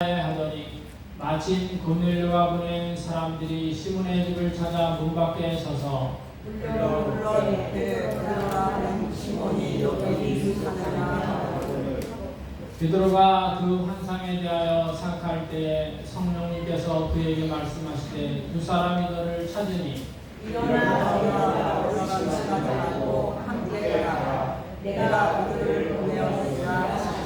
하더니 마침 고넬료가 보낸 사람들이 시몬의 집을 찾아 문 밖에 서서 물론 그러라는 시몬이 여기 있으나 베드로가 그 환상에 대하여 생각할 때에 성령님께서 그에게 말씀하시되 두 사람이 너를 찾으니 일어나 올라간 시간하고 함께 가라. 내가 그들을 보내었으나 하시니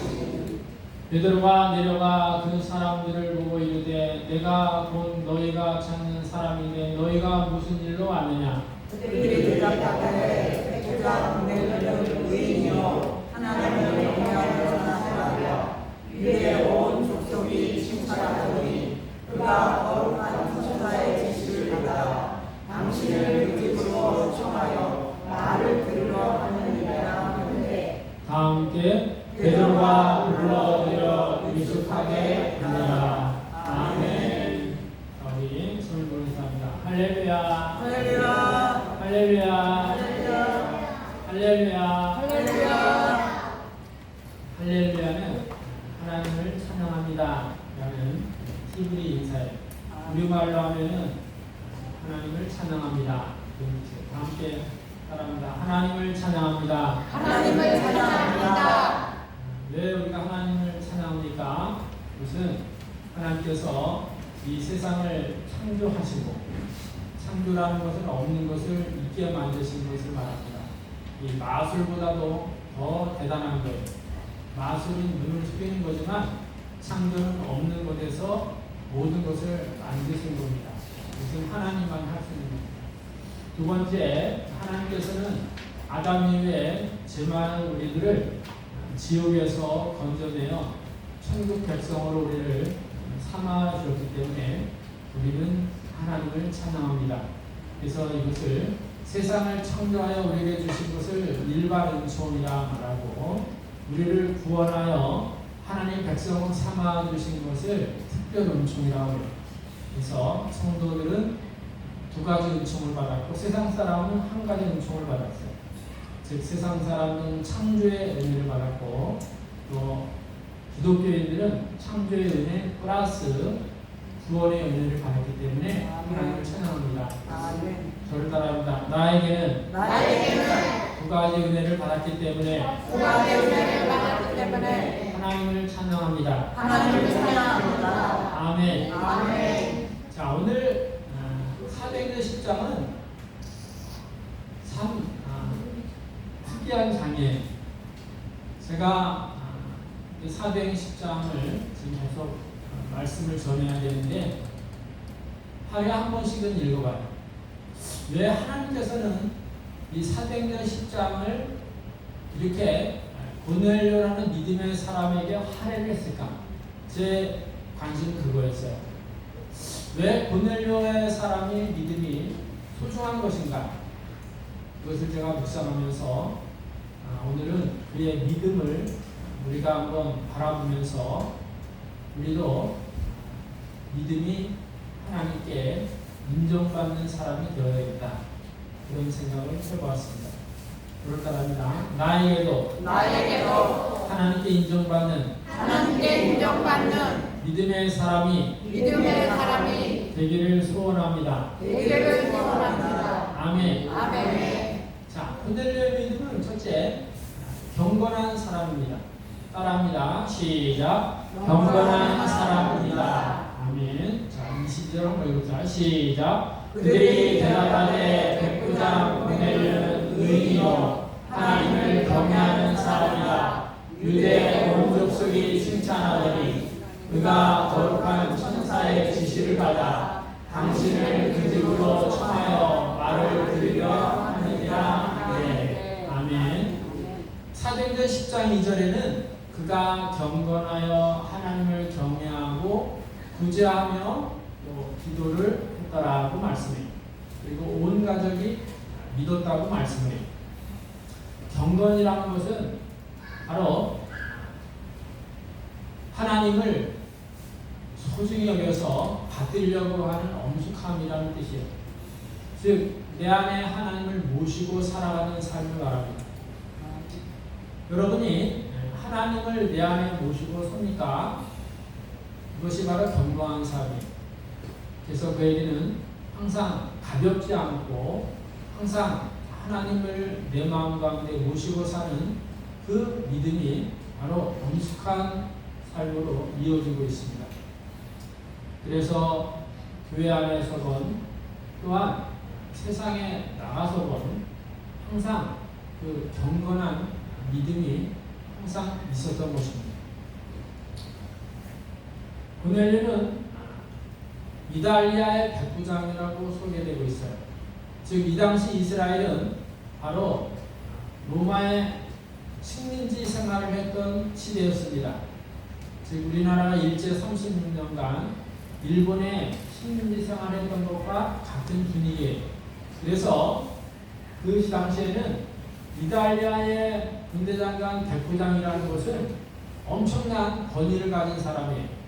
베드로가 내려가 그 사람들을 보고 이르되 내가 곧 너희가 찾는 사람인데 너희가 무슨 일로 왔느냐. 그들이 대답하되 주가 보내는 의인이요 하나님을 경외하는 사람이라. 유대의 온 족속이 칭찬하더니 그가 거룩한 천사의 지시를 받아 당신을 그 집으로 청하여 말을 들으러 하느니라 하는데 다 함께 베드로가 불러들여 유숙하게 하니라. 아멘. 우리 손을 보내사합니다. 할렐루야. 할렐루야 할렐루야. 할렐루야. 할렐루야 할렐루야는 하나님을 찬양합니다 라는 히브리 인사예요. 우리말로 하면은 하나님을 찬양합니다. 다 함께 따라합니다. 하나님을 찬양합니다. 하나님을 찬양합니다. 왜 우리가 하나님을 찬양합니까? 그것은 하나님께서 이 세상을 창조하시고, 창조라는 것은 없는 것을 있게 만드신 것을 말합니다. 이 마술보다도 더 대단한 거예요. 마술은 눈을 속이는 거지만 창조는 없는 것에서 모든 것을 만드신 겁니다. 그것은 하나님만 할 수 있는 겁니다. 두 번째, 하나님께서는 아담 이후에 죄 많은 우리들을 지옥에서 건져내어 천국 백성으로 우리를 삼아 주었기 때문에 우리는 하나님을 찬양합니다. 그래서 이것을 세상을 창조하여 우리에게 주신 것을 일반 은총이라 말하고, 우리를 구원하여 하나님 백성을 삼아 주신 것을 특별 은총이라고 해요. 그래서 성도들은 두 가지 은총을 받았고 세상 사람은 한 가지 은총을 받았어요. 즉 세상 사람은 창조의 은혜를 받았고 또 기독교인들은 창조의 은혜 플러스 구원의 은혜를 받았기 때문에 하나님을 찬양합니다. 아멘. 저를 따라합니다. 나에게는 두 가지 은혜를 받았기 때문에 하나님을 찬양합니다. 하나님을 찬양합니다. 아멘. 아멘. 자, 오늘 사도행전 10장은 참 특이한 장이에요. 제가 사도행전 10장을 지금 계속 말씀을 전해야 되는데 하루에 한 번씩은 읽어봐요. 왜 하나님께서는 이 사도행전 10장을 이렇게 고넬료라는 믿음의 사람에게 할애를 했을까? 제 관심은 그거였어요. 왜 고넬료의 사람이 믿음이 소중한 것인가? 그것을 제가 묵상하면서 오늘은 그의 믿음을 우리가 한번 바라보면서 우리도 믿음이 하나님께 인정받는 사람이 되어야겠다, 그런 생각을 해보았습니다. 그럴까합니다. 나에게도 하나님께 인정받는 믿음의 사람이 되기를 소원합니다. 아멘. 자, 고넬료의 믿음은 첫째, 경건한 사람입니다. 따라합니다. 시작. 경건한 사람입니다. 아멘. 자, 20절 한번 읽어보자. 시작. 그들이 대답하되 백부장 고넬료는 의인이요 하나님을 경외하는 사람이다. 유대 온 족속이 칭찬하더니 그가 거룩한 천사의 지시를 받아 당신을 그 집으로 청하여 말을 들으려 하느니라. 네. 아멘. 사도행전 10장 2절에는 그가 경건하여 하나님을 경외하고 구제하며 또 기도를 했더라고 말씀해요. 그리고 온 가족이 믿었다고 말씀해요. 경건이라는 것은 바로 하나님을 소중히 여겨서 받으려고 하는 엄숙함이라는 뜻이에요. 즉, 내 안에 하나님을 모시고 살아가는 삶을 말합니다. 여러분이 하나님을 내 안에 모시고 섭니까? 그것이 바로 경건한 삶이에요. 그래서 그에게는 항상 가볍지 않고 항상 하나님을 내 마음 가운데 모시고 사는 그 믿음이 바로 엄숙한 삶으로 이어지고 있습니다. 그래서 교회 안에서건 또한 세상에 나가서건 항상 그 경건한 믿음이 항상 있었던 것입니다. 고넬료는 이달리아의 백부장이라고 소개되고 있어요. 즉 이 당시 이스라엘은 바로 로마의 식민지 생활을 했던 시대였습니다. 즉 우리나라가 일제 36년간 일본의 식민지 생활을 했던 것과 같은 분위기예요. 그래서 그 당시에는 이달리아의 군대장관 백부장이라는 것은 엄청난 권위를 가진 사람이에요.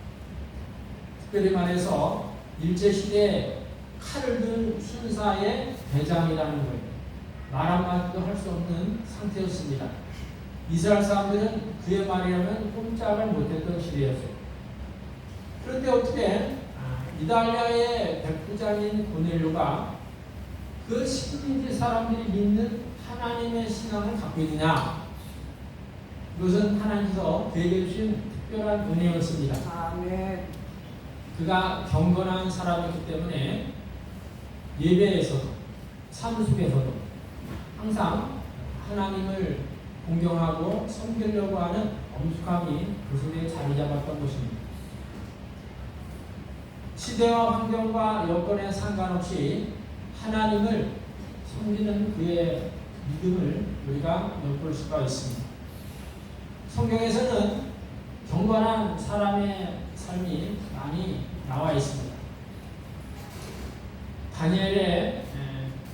특별히 말해서 일제시대에 칼을 든 순사의 대장이라는 거예요. 말 한마디도 할 수 없는 상태였습니다. 이스라엘 사람들은 그의 말이라면 꼼짝을 못했던 시대였어요. 그런데 어떻게 이달리아의 백부장인 고넬료가 그 식민지 사람들이 믿는 하나님의 신앙을 갖고 있느냐? 이것은 하나님께서 그에게 주신 특별한 은혜였습니다. 아멘. 그가 경건한 사람이기 때문에 예배에서도 삶 속에서도 항상 하나님을 공경하고 섬기려고 하는 엄숙함이 그 속에 자리 잡았던 것입니다. 시대와 환경과 여건에 상관없이 하나님을 섬기는 그의 믿음을 우리가 엿볼 수가 있습니다. 성경에서는 경건한 사람의 삶이 많이 나와 있습니다. 다니엘의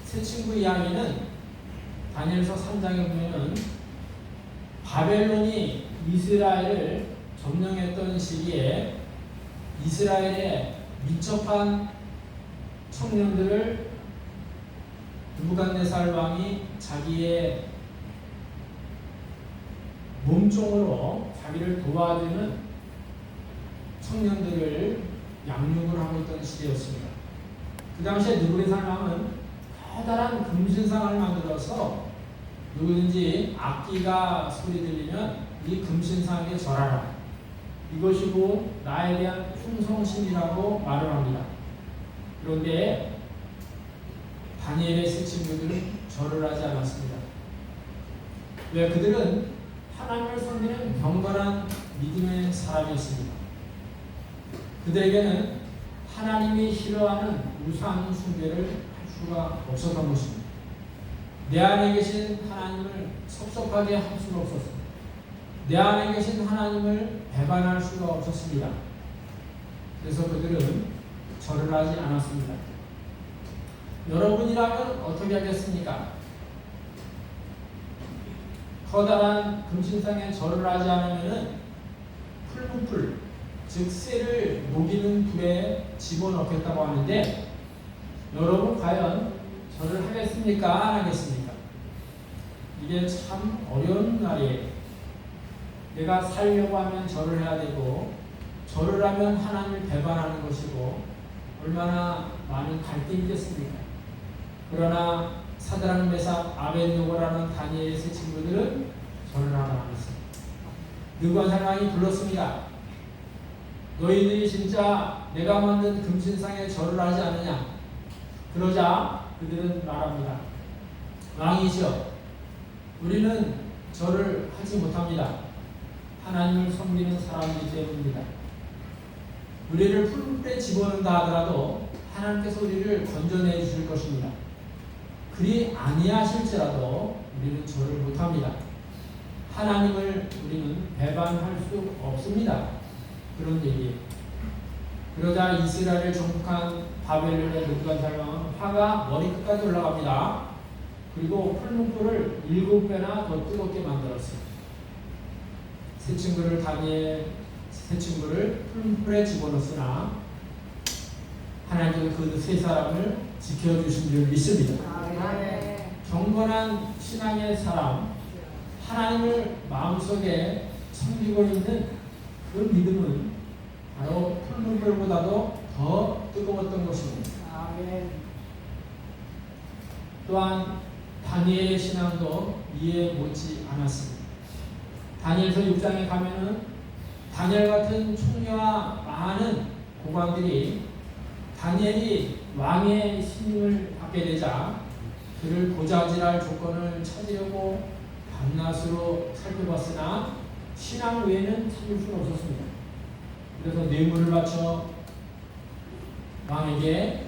세 친구 이야기는 다니엘서 3장에 보면은 바벨론이 이스라엘을 점령했던 시기에 이스라엘의 민첩한 청년들을 느부갓네살 왕이 자기의 몸종으로 자기를 도와주는 청년들을 양육을 하고 있던 시대였습니다. 그 당시에 느부갓네살 왕은 커다란 금신상을 만들어서 누구든지 악기가 소리 들리면 이 금신상에 절하라. 이것이 곧 나에 대한 충성심이라고 말을 합니다. 그런데 다니엘의 세 친구들은 절을 하지 않았습니다. 왜? 그들은 하나님을 섬기는 경건한 믿음의 사람이었습니다. 그들에게는 하나님이 싫어하는 우상 숭배를 할 수가 없었던 것입니다. 내 안에 계신 하나님을 섭섭하게 할 수가 없었습니다. 내 안에 계신 하나님을 배반할 수가 없었습니다. 그래서 그들은 절을 하지 않았습니다. 여러분이라면 어떻게 하겠습니까? 커다란 금신상에 절을 하지 않으면 풀무풀, 즉 쇠를 녹이는 불에 집어넣겠다고 하는데 여러분 과연 절을 하겠습니까? 안 하겠습니까? 이게 참 어려운 날이에요. 내가 살려고 하면 절을 해야 되고 절을 하면 하나님을 배반하는 것이고 얼마나 많은 갈등이 있겠습니까? 그러나 사드락 메삭 아벳노고라는 다니엘의 세 친구들은 절을 하지 않았습니다. 느부갓네살 왕이 불렀습니다. 너희들이 진짜 내가 만든 금신상에 절을 하지 않느냐? 그러자 그들은 말합니다. 왕이시여, 우리는 절을 하지 못합니다. 하나님을 섬기는 사람이기 때문입니다. 우리를 풀무불에 집어넣는다 하더라도 하나님께서 우리를 건져내 주실 것입니다. 그리 아니하실지라도 우리는 절을 못합니다. 하나님을 우리는 배반할 수 없습니다. 그런 얘기예요. 그러자 이스라엘을 정복한 바벨론의 느부갓네살 왕은 화가 머리끝까지 올라갑니다. 그리고 풀무불을 7배나 더 뜨겁게 만들었어요. 세 친구를 풀무불에 집어넣었으나 하나님께서 그 세 사람을 지켜주신 줄 믿습니다. 경건한 신앙의 사람, 하나님을 마음속에 섬기고 있는 그 믿음은 바로 풀문불보다도 더 뜨거웠던 것입니다. 아멘. 또한 다니엘의 신앙도 이에 못지 않았습니다. 다니엘서 6장에 가면은 다니엘 같은 총리와 많은 고관들이 다니엘이 왕의 신임을 받게 되자 그를 고자질할 조건을 찾으려고 밤낮으로 살펴봤으나 신앙 외에는 찾을 수는 없었습니다. 그래서 뇌물을 바쳐 왕에게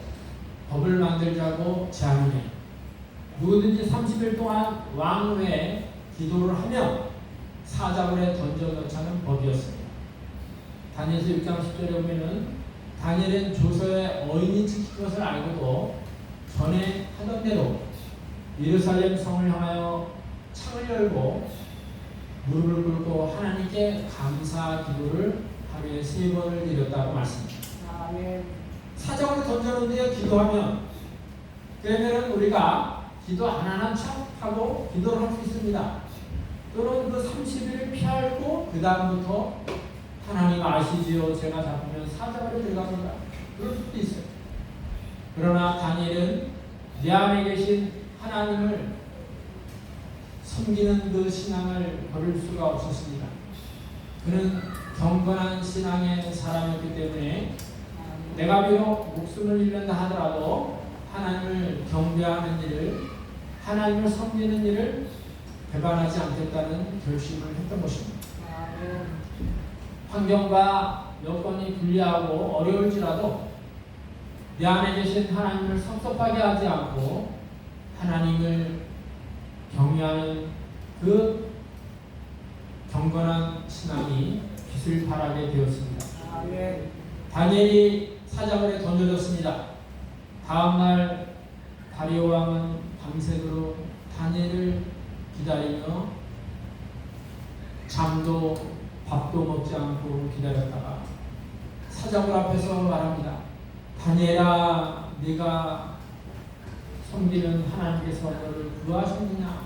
법을 만들자고 제안을 해요. 누구든지 30일 동안 왕 외에 기도를 하면 사자굴에 던져 넣자는 법이었습니다. 다니엘서 6장 10절에 보면은 다니엘은 조서에 어인이 찍힌 것을 알고도 전에 하던 대로 예루살렘 성을 향하여 창을 열고 무릎을 꿇고 하나님께 감사 기도를 하루에 3번을 드렸다고 말씀합니다. 아멘. 사자굴에 던져놓는데 기도하면 그러면 우리가 기도 안 하는 척하고 기도를 할 수 있습니다. 또는 그 30일을 피하고 그 다음부터 하나님 아시지요? 제가 잡으면 사자굴에 들어갑니다. 그럴 수도 있어요. 그러나 다니엘은 내 안에 계신 하나님을 섬기는 그 신앙을 버릴 수가 없었습니다. 그는 경건한 신앙의 사람이었기 때문에 내가 비록 목숨을 잃는다 하더라도 하나님을 경배하는 일을, 하나님을 섬기는 일을 배반하지 않겠다는 결심을 했던 것입니다. 아멘. 환경과 여건이 불리하고 어려울지라도 내 안에 계신 하나님을 섭섭하게 하지 않고 하나님을 경외하는 그 경건한 신앙이 빛을 발하게 되었습니다. 아멘. 다니엘이 사자굴에 던져졌습니다. 다음날 다리오 왕은 밤새도록 다니엘을 기다리며 잠도 밥도 먹지 않고 기다렸다가 사자굴 앞에서 말합니다. 다니엘아, 네가 섬기는 하나님께서 너를 구하셨느냐?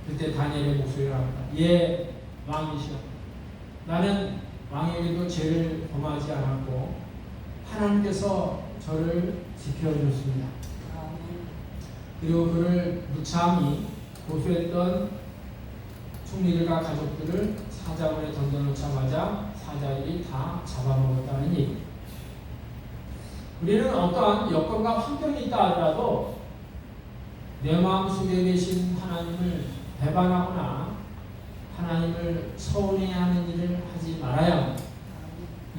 그때 다니엘의 목소리가 합니다. 예, 왕이시여. 나는 왕에게도 죄를 범하지 않았고 하나님께서 저를 지켜주셨습니다. 그리고 그를 무참히 고소했던 총리들과 가족들을 사자굴에 던져놓자마자 사자들이 다 잡아먹었다는 얘기. 우리는 어떠한 여건과 환경이 있다 하더라도 내 마음속에 계신 하나님을 배반하거나 하나님을 서운해하는 일을 하지 말아야 합니다.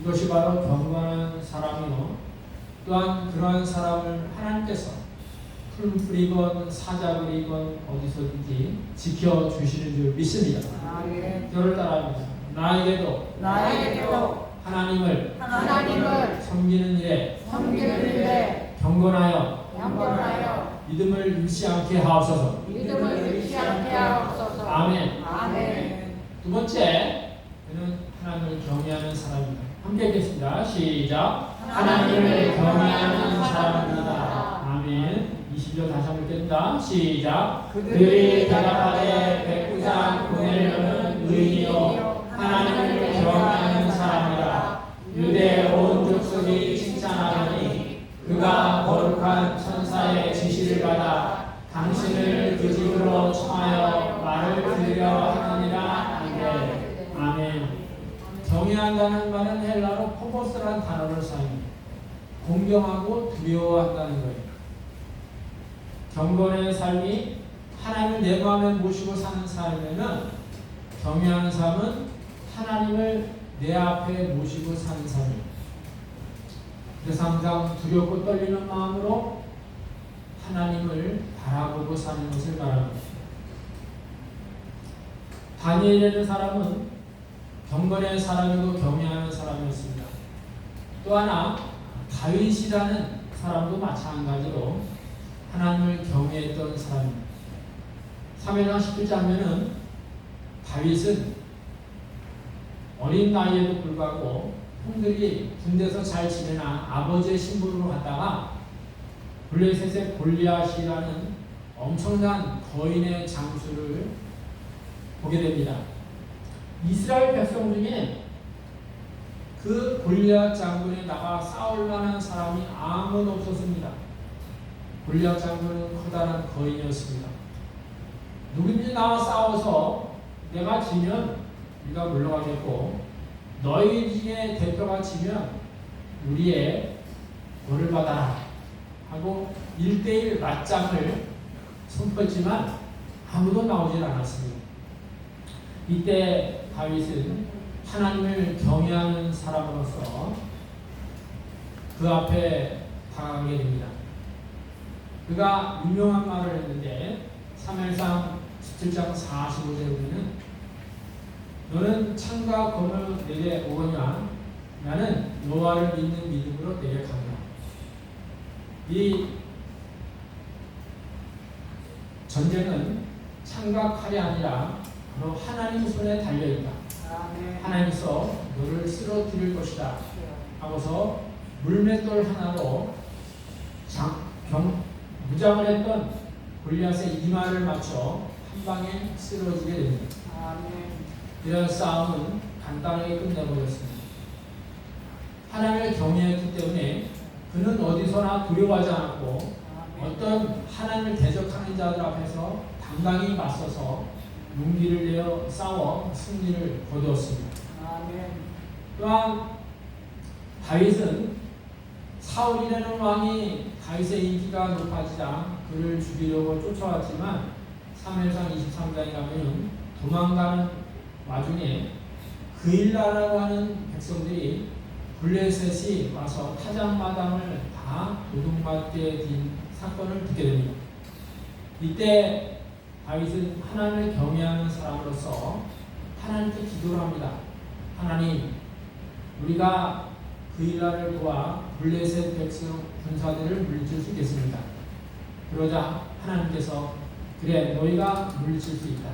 이것이 바로 경건한 사람이요, 또한 그러한 사람을 하나님께서 풀뿌리건 사자굴이건 어디서든지 지켜주시는 줄 믿습니다. 아멘. 저를 따라합니다. 나에게도 하나님을 섬기는 일에 경건하여 믿음을 잃지 않게 하옵소서. 아멘. 두 번째, 그는 하나님을 경외하는 사람입니다. 함께 읽겠습니다. 시작. 하나님을 경외하는 사람입니다. 아멘. 20절 다시 한번 읽겠습니다. 시작. 그들이 대답하되 백부장 고넬료는 의인이요 하나님을 경외하는 사람이라. 유대 온 족속이 칭찬하더니 그가 거룩한 천사의 지시를 받아 당신을 그 집으로 청하여 말을 들으려 하느니라. 아멘. 아멘. 경외한다는 말은 헬라로 포보스라는 단어를 사용합니다. 공경하고 두려워한다는 거예요. 경건의 삶이 하나님을 내 마음에 모시고 사는 삶에는 경외하는 삶은 하나님을 내 앞에 모시고 사는 삶이에요. 그래서 항상 두렵고 떨리는 마음으로 하나님을 바라보고 사는 것을 말합니다. 다니엘이라는 사람은 경건의 사람이고 경외하는 사람이었습니다. 또 하나 다윗이라는 사람도 마찬가지로 하나님을 경외했던 사람입니다. 사무엘상 17장면은 다윗은 어린 나이에도 불구하고 형들이 군대에서 잘 지내나 아버지의 신분으로 갔다가 블레셋의 골리앗이라는 엄청난 거인의 장수를 보게 됩니다. 이스라엘 백성 중에 그 골리앗 장군에 나가 싸울 만한 사람이 아무도 없었습니다. 골리앗 장군은 커다란 거인이었습니다. 누구든지 나와 싸워서 내가 지면 네가 물러가겠고 너희 중에 대표가 지면 우리의 벌을 받아라 하고 1대1 맞짱을 선포했지만 아무도 나오질 않았습니다. 이때 다윗은 하나님을 경외하는 사람으로서 그 앞에 다가가게 됩니다. 그가 유명한 말을 했는데 사무엘상 17장 45절에 보면 너는 창과 검을 내게 오거냐 나는 여호와를 믿는 믿음으로 내게 가노라. 이 전쟁은 창과 칼이 아니라 바로 하나님 손에 달려있다. 하나님께서 너를 쓰러뜨릴 것이다 하고서 물맷돌 하나로 무장을 했던 골리앗의 이마를 맞춰 한 방에 쓰러지게 됩니다. 이런 싸움은 간단하게 끝내버렸습니다. 하나님을 경외했기 때문에 그는 어디서나 두려워하지 않았고 어떤 하나님을 대적하는 자들 앞에서 당당히 맞서서 용기를 내어 싸워 승리를 거두었습니다. 또한 다윗은 사울이라는 왕이 다윗의 인기가 높아지자 그를 죽이려고 쫓아왔지만 사무엘상 23장에 가면 도망가는 와중에 그일라라고 하는 백성들이 블레셋이 와서 타작마당을 다 도둑맞게 din 사건을 듣게 됩니다. 이때 다윗은 하나님을 경외하는 사람으로서 하나님께 기도를 합니다. 하나님, 우리가 그일라를 도와 블레셋 백성 군사들을 물리칠 수 있겠습니다. 그러자 하나님께서 그래 너희가 물리칠 수 있다.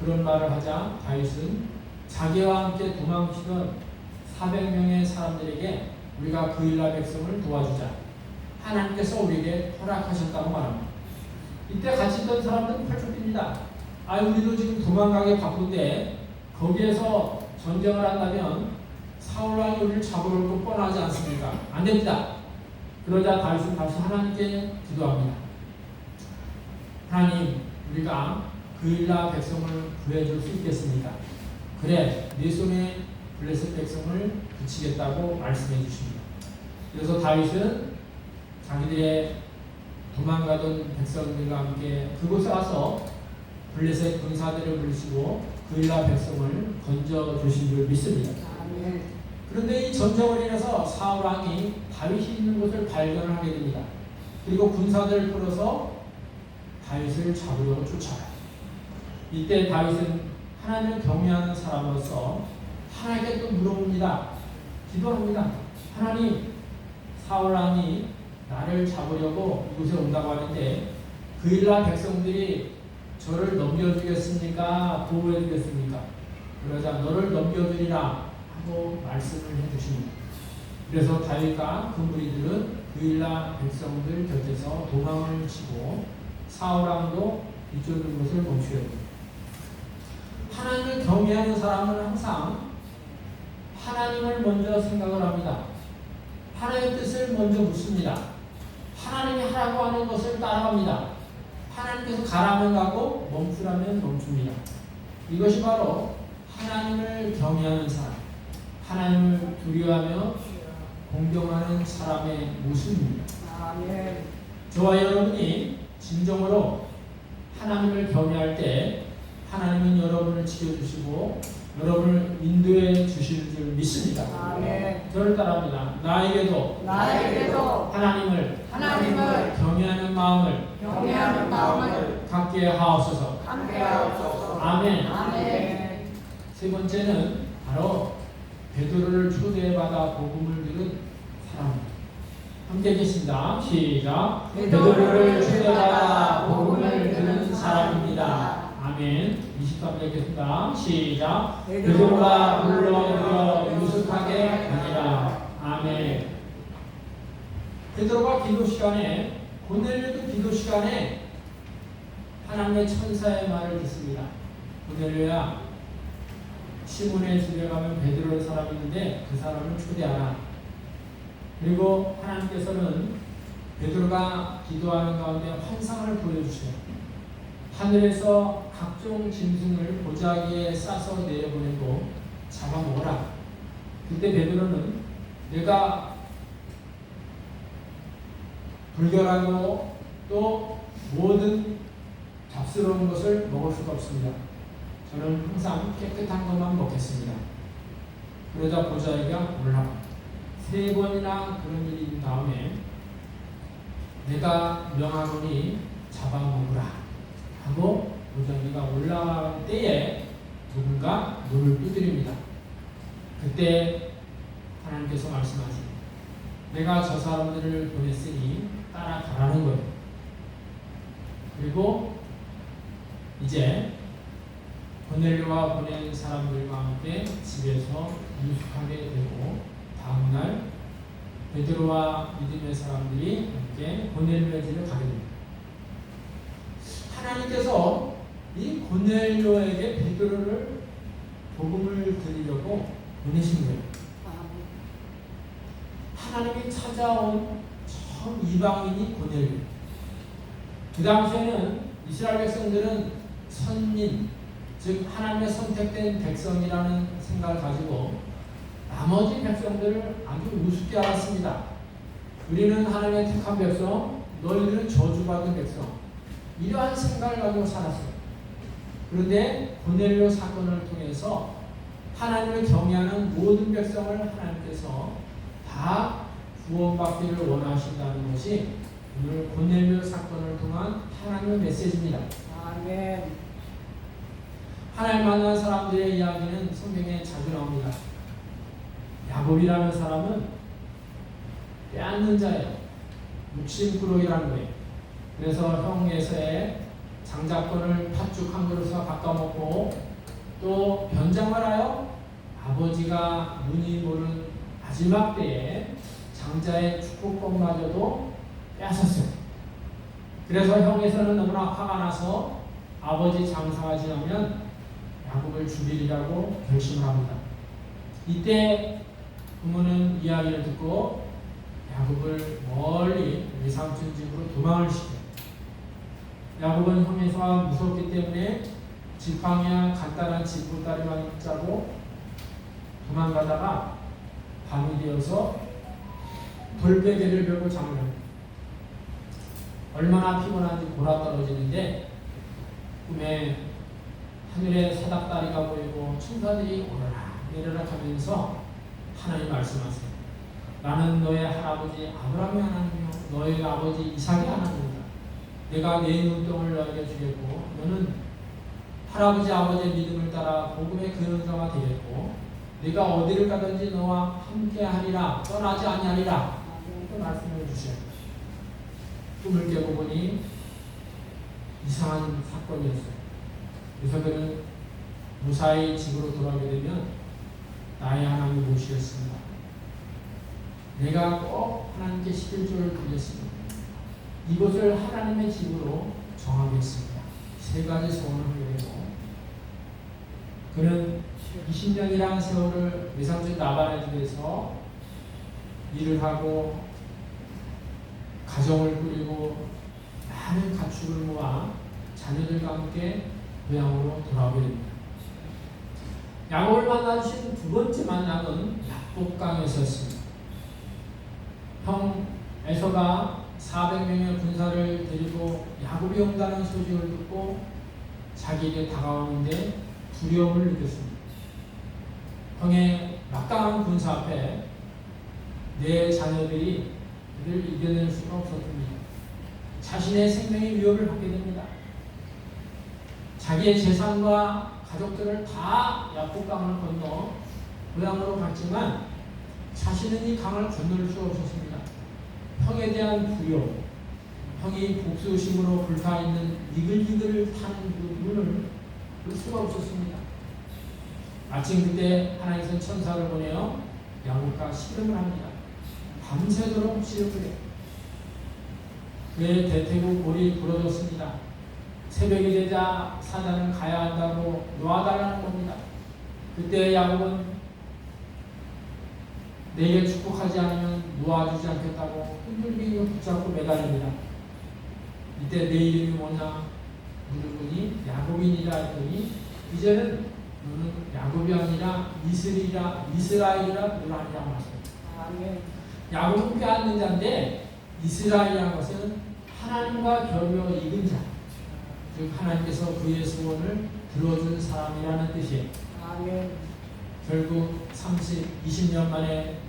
그런 말을 하자 다윗은 자기와 함께 도망치던 400명의 사람들에게 우리가 그일라 백성을 도와주자. 하나님께서 우리에게 허락하셨다고 말합니다. 이때 같이 있던 사람들은 펄쩍 뜁니다. 우리도 지금 도망가기 바쁜데 거기에서 전쟁을 한다면 사울왕이 우리를 잡으러 올 것 뻔하지 않습니까? 안 됩니다. 그러자 다윗은 다시 하나님께 기도합니다. 하나님, 우리가 그일라 백성을 구해줄 수 있겠습니까? 그래, 네 손에 블레셋 백성을 붙이겠다고 말씀해 주십니다. 그래서 다윗은 자기들의 도망가던 백성들과 함께 그곳에 와서 블레셋 군사들을 물리치고 그일라 백성을 건져 주신 줄 믿습니다. 그런데 이 전쟁을 인해서 사울 왕이 다윗이 있는 곳을 발견을 하게 됩니다. 그리고 군사들을 풀어서 다윗을 잡으려고 쫓아가요. 이때 다윗은 하나님을 경외하는 사람으로서 하나님께 또 물어봅니다. 기도합니다. 하나님, 사울 왕이 나를 잡으려고 이곳에 온다고 하는데 그일라 백성들이 저를 넘겨주겠습니까? 보호해주겠습니까? 그러자 너를 넘겨주리라 하고 말씀을 해주십니다. 그래서 다윗과 그 무리들은 그일라 백성들 곁에서 도망을 치고 사울왕도 이쪽의 것을 멈추게 됩니다. 하나님을 경외하는 사람은 항상 하나님을 먼저 생각을 합니다. 하나님의 뜻을 먼저 묻습니다. 하나님이 하라고 하는 것을 따라갑니다. 하나님께서 가라면 가고 멈추라면 멈춥니다. 이것이 바로 하나님을 경외하는 사람, 하나님을 두려워하며 공경하는 사람의 모습입니다. 저와 여러분이 진정으로 하나님을 경외할 때 하나님은 여러분을 지켜주시고 여러분을 인도해 주실 줄 믿습니다. 저를 따라합니다. 나에게도 하나님을 경외하는 마음을 갖게 하옵소서. 아멘. 세 번째는 바로 베드로를 초대받아 복음을 들은 사람입니다. 함께 계십니다. 시작. 베드로를 초대받아 복음을 들은 사람입니다. 아멘. 23절 읽겠습니다. 시작. 베드로가 물러 유숙하게 가니라. 아멘. 베드로가 기도 시간에, 고넬료도 기도 시간에 하나님의 천사의 말을 듣습니다. 고넬료야, 시몬의 집에 가면 베드로라는 사람이 있는데 그 사람을 초대하라. 그리고 하나님께서는 베드로가 기도하는 가운데 환상을 보여주세요. 하늘에서 각종 짐승을 보자기에 싸서 내려보내고 잡아먹어라. 그때 베드로는 내가 불결하고 또 모든 잡스러운 것을 먹을 수가 없습니다. 저는 항상 깨끗한 것만 먹겠습니다. 그러자 보자기가 올라가 3번이나 그런 일이 있는 다음에 내가 명하노니 잡아먹으라 하고 보자기가 올라갈 때에 누군가 눈을 두드립니다. 그때 하나님께서 말씀하시니 내가 저 사람들을 보냈으니 따라가라는 거예요. 그리고 이제 고넬료와 보낸 사람들과 함께 집에서 유숙하게 되고 다음날 베드로와 믿음의 사람들이 함께 고넬료의 집에 가게 됩니다. 하나님께서 이 고넬료에게 베드로를 복음을 드리려고 보내신 거예요. 하나님이 찾아온 처음 이방인이 고넬료. 그 당시에는 이스라엘 백성들은 선민, 즉 하나님의 선택된 백성이라는 생각을 가지고 나머지 백성들을 아주 우습게 알았습니다. 우리는 하나님의 택한 백성, 너희들은 저주받은 백성. 이러한 생각을 가지고 살았어요. 그런데 고넬료 사건을 통해서 하나님을 경외하는 모든 백성을 하나님께서 다 구원받기를 원하신다는 것이 오늘 고넬료 사건을 통한 하나님의 메시지입니다. 아멘. 하나님 만난 사람들의 이야기는 성경에 자주 나옵니다. 야곱이라는 사람은 빼앗는 자예요. 육신꾸러기라는 거예요. 그래서 형 에서의 장자권을 팥죽 한 그릇을 바꿔먹고 또 변장을 하여 아버지가 눈이 보는 마지막 때에 장자의 축복권마저도 빼앗았어요. 그래서 형에서는 너무나 화가 나서 아버지 장사가 지나면 야곱을 죽이리라고 결심을 합니다. 이때 부모는 이야기를 듣고 야곱을 멀리 외삼촌 집으로 도망을 시켜요. 야곱은 형에서가 무섭기 때문에 지팡이와 간단한 지붕다리만 짜고 도망가다가 밤이 되어서 돌베개를 베고 잠을 합니다. 얼마나 피곤한지 골아떨어지는데 꿈에 하늘에 사닥다리가 보이고 천사들이 오르락 내리락 하면서 하나님 말씀하세요. 나는 너의 할아버지 아브라함의 하나님이요 너의 아버지 이삭의 하나님이다. 내가 네 눈동을 너에게 주겠고 너는 할아버지 아버지의 믿음을 따라 복음의 근원자가 되겠고 네가 어디를 가든지 너와 함께하리라 떠나지 아니하리라. 또 말씀해 주셔요. 꿈을 깨고 보니 이상한 사건이었어요. 그래서 그는 무사히 집으로 돌아오게 되면 나의 하나님을 모시겠습니다. 내가 꼭 하나님께 11조를 드렸습니다. 이곳을 하나님의 집으로 정하겠습니다. 3가지 소원을 하게 되고 그는 20년이라는 세월을 외삼촌 나반의 집에서 일을 하고 가정을 꾸리고 많은 가축을 모아 자녀들과 함께 고향으로 돌아오게 됩니다. 야곱을 만나신 2번째 만남은 야복강에서였습니다. 형 에서가 400명의 군사를 데리고 야곱이 온다는 소식을 듣고 자기에게 다가오는데 두려움을 느꼈습니다. 형의 막강한 군사 앞에 내 자녀들이 그를 이겨낼 수가 없었습니다. 자신의 생명의 위협을 받게 됩니다. 자기의 재산과 가족들을 다 야복강을 건너 고향으로 갔지만 자신은 이 강을 건널 수 없었습니다. 형에 대한 두려움, 형이 복수심으로 불타있는 이글이글 타는 그 눈을 볼 수가 없었습니다. 마침 그때 하나님께서 천사를 보내어 야곱과 씨름을 합니다. 밤새도록 씨름을 해요. 그의 대퇴국 골이 부러졌습니다. 새벽이 되자 사자는 가야 한다고 놓아달라는 겁니다. 그때 야곱은 내게 축복하지 않으면 놓아주지 않겠다고 흔들리고 붙잡고 매달립니다. 이때 내 이름이 뭐냐 물어보니 야곱이니라 했더니 이제는 너는 야곱이 아니라 이스라엘이라 부르라니라고 하셨습니다. 아멘. 야곱은 뼈앉는 자인데 이스라엘이라는 것은 하나님과 결명 익은 자, 즉 하나님께서 그의 소원을 들어준 사람이라는 뜻이에요. 아멘. 결국 20년 만에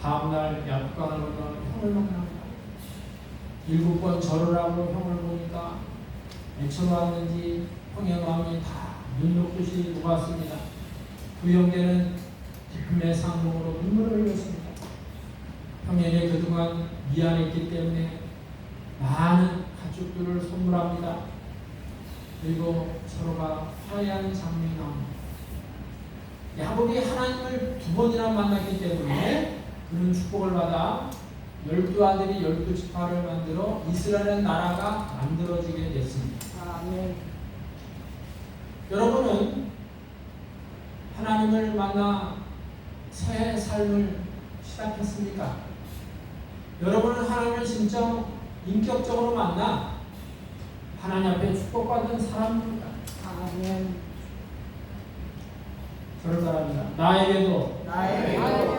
다음날 야곱강을 건너 형을 만납니다. 7번 절을 하고 형을 보니까 애처로웠는지 형의 마음이 다 눈녹듯이 녹았습니다. 두 형제는 기쁨의 상봉으로 눈물을 흘렸습니다. 형에게 그동안 미안했기 때문에 많은 가축들을 선물합니다. 그리고 서로가 화해하는 장면이 나옵니다. 야곱이 하나님을 2번이나 만났기 때문에 그는 축복을 받아 12아들이 12지파를 만들어 이스라엘 나라가 만들어지게 됐습니다. 아멘. 여러분은 하나님을 만나 새 삶을 시작했습니까? 여러분은 하나님을 진짜 인격적으로 만나 하나님 앞에 축복받은 사람입니까? 아멘. 저를 바랍니다. 나에게도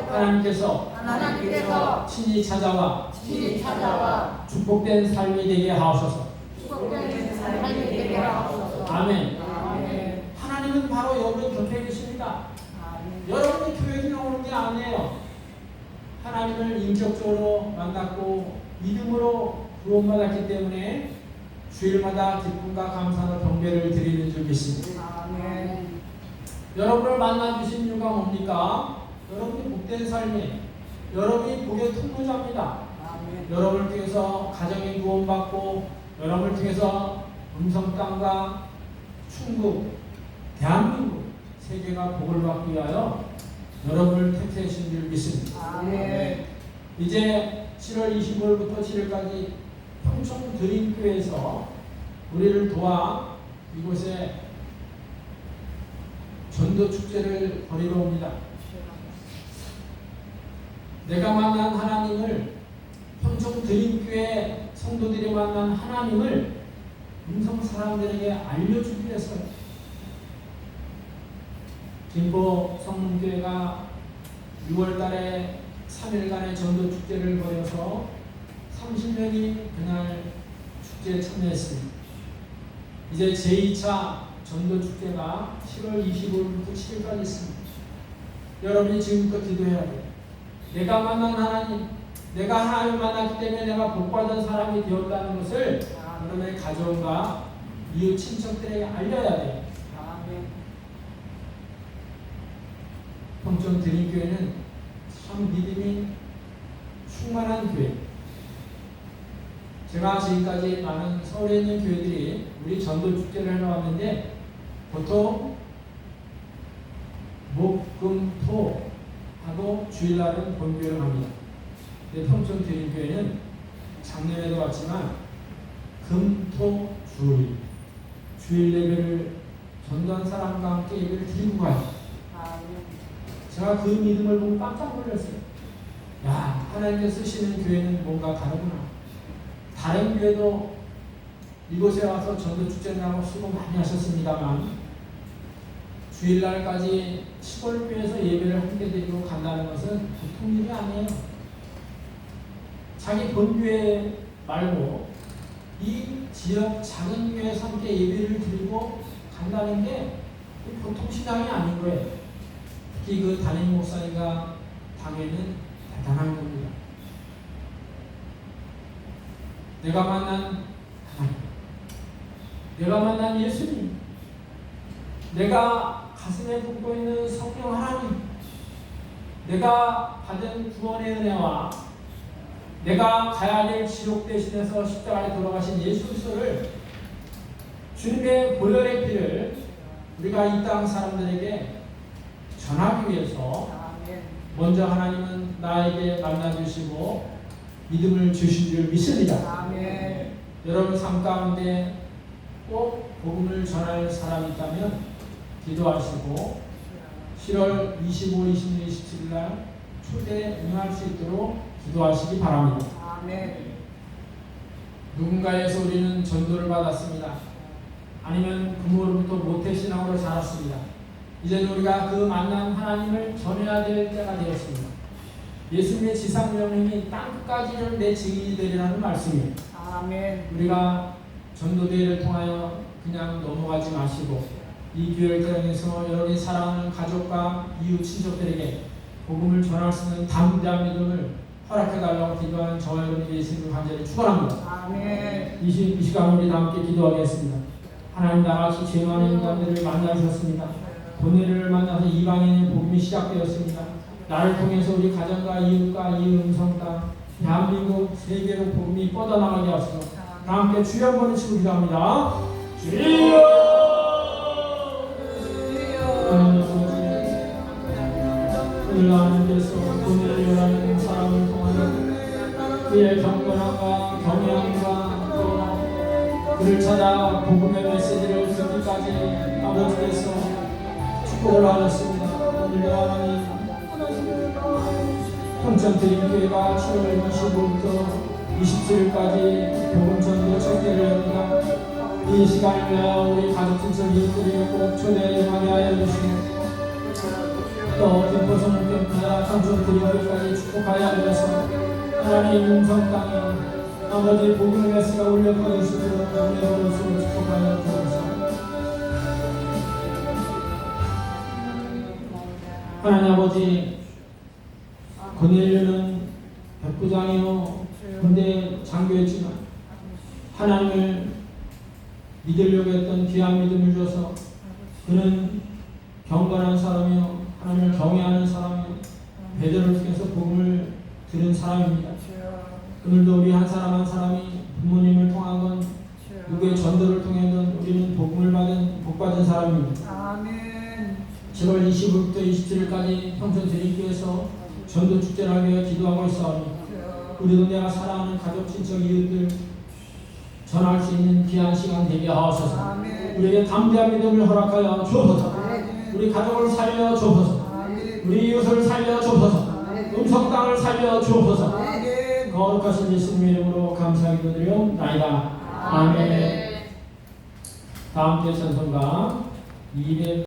하나님께서 친히 찾아와 친히 찾아와 축복된 삶이 되게 하옵소서. 축복된 삶이 되게 하옵소서. 아멘. 아멘. 하나님은 바로 여러분 곁에 계십니다. 아멘. 여러분이 교회에 나오는 게 아니에요. 하나님을 인격적으로 만났고 믿음으로 구원받았기 때문에 주일마다 기쁨과 감사로 경배를 드리는 줄 믿습니다. 아멘. 여러분을 만나주신 이유가 뭡니까? 여러분이 복된 삶이 여러분이 복의 통로자입니다. 아멘. 여러분을 통해서 가정이 구원받고 여러분을 통해서 음성 땅과 충북, 대한민국, 세계가 복을 받기 위하여 여러분을 택하신 줄 믿습니다. 아멘. 이제 7월 25일부터 7일까지 평촌 드림교회에서 우리를 도와 이곳에 전도 축제를 벌이러 옵니다. 내가 만난 하나님을 평촌 드림교회 성도들이 만난 하나님을 음성 사람들에게 알려주기 위해서요. 김포 성문교회가 6월달에 3일간의 전도 축제를 벌여서 30명이 그날 축제에 참여했습니다. 이제 제2차 전도 축제가 7월 25일부터 7일까지 있습니다. 여러분이 지금부터 기도해야 돼요. 내가 만난 하나님, 내가 하나님을 만났기 때문에 내가 복받은 사람이 되었다는 것을 여러분의 가정과 이웃 친척들에게 알려야 돼요. 아멘. 평촌 드림교회는 참 믿음이 충만한 교회. 제가 지금까지 많은 서울에 있는 교회들이 우리 전도 축제를 해놓았는데 보통 목, 금, 토 하고 주일날은 본교회를 합니다. 근데 평촌 드림교회는 작년에도 왔지만 금, 토, 주일 예배를 전도한 사람과 함께 예배를 드리고 가요. 아멘. 제가 그 믿음을 보고 깜짝 놀랐어요. 야, 하나님께서 쓰시는 교회는 뭔가 다르구나. 다른 교회도 이곳에 와서 전도 축제라고 수고 많이 하셨습니다만 주일날까지 시골교회에서 예배를 함께 드리고 간다는 것은 보통 일이 아니에요. 자기 본교회 말고 이 지역 작은 교회에서 함께 예배를 드리고 간다는 게 보통 신앙이 아닌 거예요. 특히 그 담임 목사님과 당회는 대단한 겁니다. 내가 만난 하나님, 내가 만난 예수님, 내가 가슴에 품고 있는 성령 하나님, 내가 받은 구원의 은혜와 내가 가야 될 지옥 대신해서 십자가에 돌아가신 예수 그리스도를 주님의 보혈의 피를 우리가 이 땅 사람들에게 전하기 위해서 아멘. 먼저 하나님은 나에게 만나주시고 믿음을 주신 줄 믿습니다. 아멘. 여러분 삶 가운데 꼭 복음을 전할 사람이 있다면 기도하시고 7월 25, 26, 27일 날 초대 응할 수 있도록 기도하시기 바랍니다. 아멘. 누군가에서 우리는 전도를 받았습니다. 아니면 부모로부터 모태신앙으로 자랐습니다. 이제는 우리가 그 만난 하나님을 전해야 될 때가 되었습니다. 예수님의 지상명령이 땅끝까지는 내 증인이 되리라는 말씀이에요. 아멘. 우리가 전도대회를 통하여 그냥 넘어가지 마시고 이 교회를 통해서 여러분이 사랑하는 가족과 이웃 친척들에게 복음을 전할 수 있는 담대한 믿음을 허락해달라고 기도하는 저와 여러분이 예수님을 간절히 축원합니다. 아멘. 이 시간 우리 다 함께 기도하겠습니다. 하나님 나같이 죄 많은 인간들을 만나주셨습니다. 본인을 만나서 이방인의 복음이 시작되었습니다. 나를 통해서 우리 가정과 이웃과 이웃 음성 땅 대한민국 세계로 복음이 뻗어나가게 하소서. 다 함께 주여 한번 치고 기도합니다. 주여! 오늘 하나님께서 본인을 요하는 사람을 통하여 그의 경건함과 경외함과 또 그를 찾아 복음의 메시지를 듣기까지 아버지께서 축복을 하셨습니다. 오늘도 하나님 평천드림교회가 7월 25일부터 27일까지 복음 전도 청계를 합니다. 이 시간을 위하여 우리 가족 친척 이웃들이 꼭 초대하게 하여 주시고 또 김포성을 캠프나 평천드림교회까지 축복하여 하셔서 하나님 음성 땅에 아버지 복음의 메시가 울려 퍼지시도록 우리의 어르신을 축복하여 주옵소서. 하나님 아버지, 고넬료는 백부장이요 군대 장교였지만 하나님을 믿으려고 했던 귀한 믿음을 줘서 그는 경건한 사람이요 하나님을 경외하는 사람이요 베드로를 통해서 복음을 들은 사람입니다. 오늘도 우리 한 사람 한 사람이 부모님을 통한 건 누구의 전도를 통해든 우리는 복음을 받은 복받은 사람입니다. 아멘. 7월 25일부터 27일까지 평천드림교회에서 전도 축제를 하기 위해 기도하고 있사오니 우리도 내가 사랑하는 가족, 친척, 이웃들 전할 수 있는 귀한 시간 되게 하옵소서. 아멘. 우리에게 담대한 믿음을 허락하여 주옵소서. 아멘. 우리 가족을 살려 주옵소서. 아멘. 우리 이웃을 살려 주옵소서. 아멘. 음성 땅을 살려 주옵소서. 아멘. 거룩하신 예수님의 이름으로 감사하게 드리옵나이다. 아멘. 다음 주에 찬송가 200